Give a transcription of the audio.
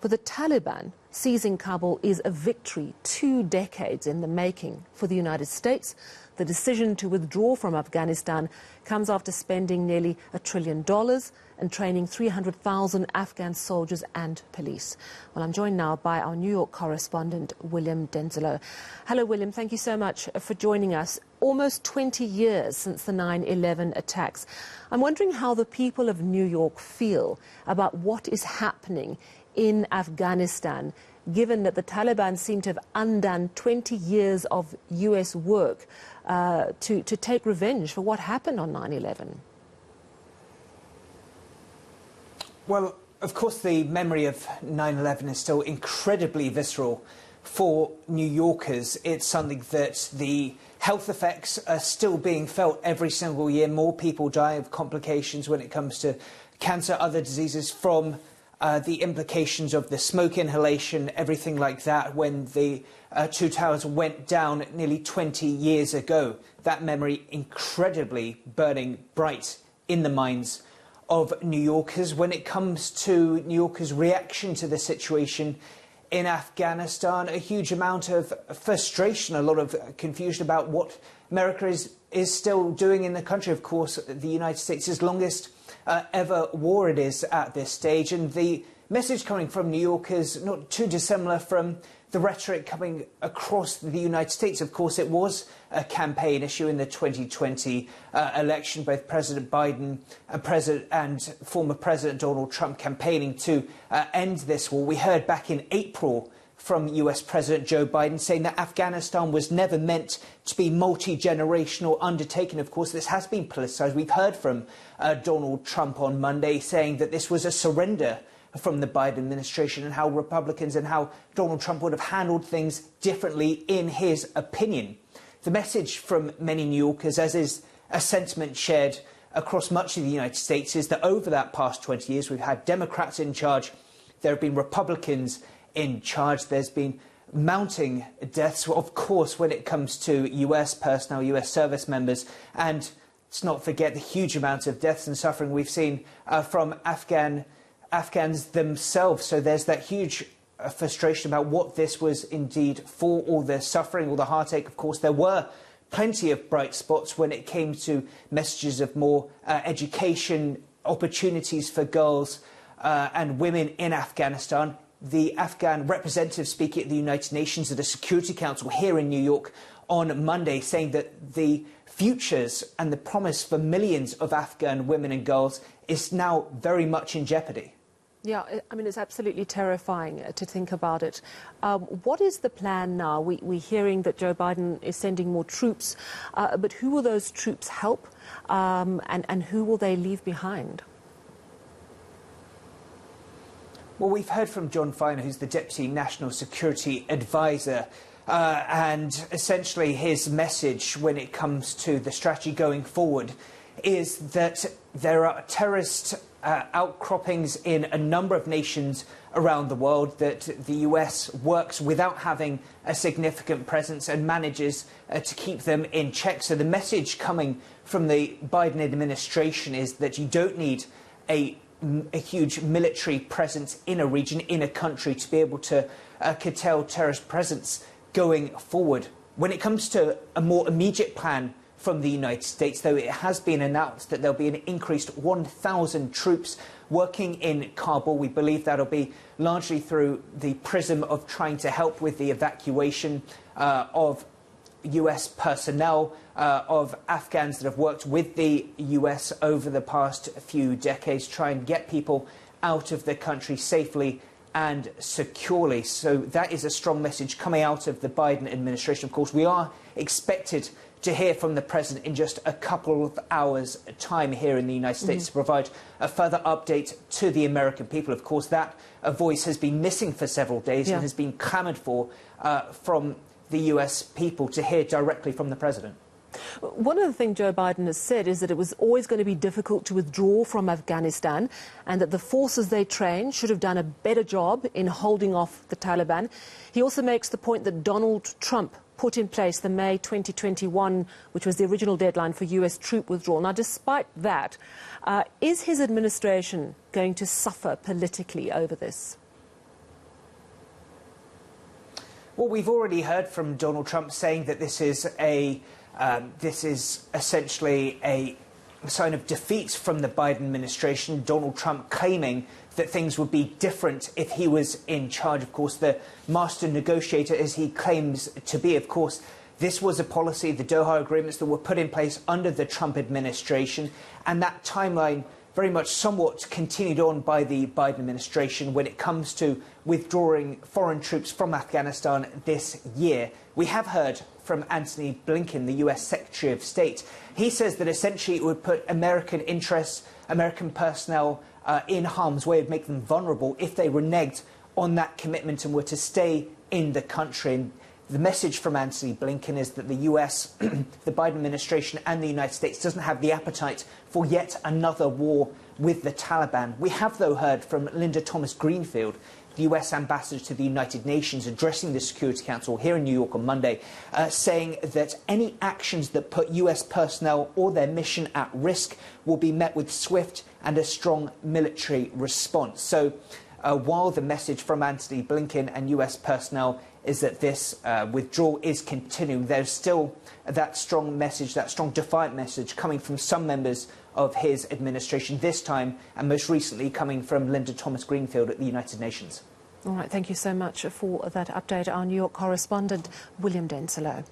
For the Taliban, seizing Kabul is a victory 2 decades in the making. For the United States, the decision to withdraw from Afghanistan comes after spending nearly $1 trillion and training 300,000 Afghan soldiers and police. Well, I'm joined now by our New York correspondent, William Denselow. Hello, William. Thank you so much for joining us. Almost 20 years since the 9/11 attacks. I'm wondering how the people of New York feel about what is happening in Afghanistan, given that the Taliban seem to have undone 20 years of U.S. work to take revenge for what happened on 9/11. Well, of course, the memory of 9/11 is still incredibly visceral for New Yorkers. It's something that the health effects are still being felt every single year. More people die of complications when it comes to cancer, other diseases from the implications of the smoke inhalation, everything like that, when the two towers went down nearly 20 years ago. That memory incredibly burning bright in the minds of New Yorkers. When it comes to New Yorkers' reaction to the situation in Afghanistan, a huge amount of frustration, a lot of confusion about what America is still doing in the country. Of course, the United States' longest ever war it is at this stage, and the message coming from New Yorkers not too dissimilar from the rhetoric coming across the United States. Of course, it was a campaign issue in the 2020 election, both President Biden and former President Donald Trump campaigning to end this war. We heard back in April from US President Joe Biden saying that Afghanistan was never meant to be multi-generational undertaking. Of course, this has been politicised. We've heard from Donald Trump on Monday saying that this was a surrender from the Biden administration, and how Republicans and how Donald Trump would have handled things differently in his opinion. The message from many New Yorkers, as is a sentiment shared across much of the United States, is that over that past 20 years we've had Democrats in charge, there have been Republicans in charge, there's been mounting deaths, of course, when it comes to US personnel, US service members, and let's not forget the huge amount of deaths and suffering we've seen from Afghans themselves. So there's that huge frustration about what this was indeed for, all the suffering, all the heartache. Of course, there were plenty of bright spots when it came to messages of more education, opportunities for girls and women in Afghanistan. The Afghan representative speaking at the United Nations at a Security Council here in New York on Monday, saying that the futures and the promise for millions of Afghan women and girls is now very much in jeopardy. Yeah, I mean, it's absolutely terrifying to think about it. What is the plan now? We're hearing that Joe Biden is sending more troops, but who will those troops help and who will they leave behind? Well, we've heard from John Feiner, who's the Deputy National Security Advisor, and essentially his message when it comes to the strategy going forward is that there are terrorist outcroppings in a number of nations around the world, that the US works without having a significant presence and manages to keep them in check. So the message coming from the Biden administration is that you don't need a huge military presence in a region, in a country, to be able to curtail terrorist presence going forward. When it comes to a more immediate plan from the United States, though, it has been announced that there'll be an increased 1,000 troops working in Kabul. We believe that'll be largely through the prism of trying to help with the evacuation of US personnel, of Afghans that have worked with the US over the past few decades, try and get people out of the country safely and securely. So that is a strong message coming out of the Biden administration. Of course, we are expected to hear from the President in just a couple of hours' time here in the United States to provide a further update to the American people. Of course, that voice has been missing for several days and has been clamoured for from the US people, to hear directly from the President. One of the things Joe Biden has said is that it was always going to be difficult to withdraw from Afghanistan, and that the forces they trained should have done a better job in holding off the Taliban. He also makes the point that Donald Trump put in place the May 2021, which was the original deadline for US troop withdrawal. Now, despite that, is his administration going to suffer politically over this? Well, we've already heard from Donald Trump saying that this is essentially a sign of defeat from the Biden administration. Donald Trump claiming that things would be different if he was in charge. Of course, the master negotiator, as he claims to be, of course, this was a policy, the Doha agreements that were put in place under the Trump administration, and that timeline very much somewhat continued on by the Biden administration when it comes to withdrawing foreign troops from Afghanistan this year. We have heard from Antony Blinken, the US Secretary of State. He says that essentially it would put American interests, American personnel in harm's way, would make them vulnerable if they reneged on that commitment and were to stay in the country. And the message from Antony Blinken is that the US, the Biden administration and the United States doesn't have the appetite for yet another war with the Taliban. We have, though, heard from Linda Thomas-Greenfield, the US ambassador to the United Nations, addressing the Security Council here in New York on Monday, saying that any actions that put US personnel or their mission at risk will be met with swift and a strong military response. So while the message from Antony Blinken and US personnel is that this withdrawal is continuing, there's still that strong message, that strong defiant message coming from some members of his administration this time, and most recently coming from Linda Thomas-Greenfield at the United Nations. All right, thank you so much for that update. Our New York correspondent, William Denselow.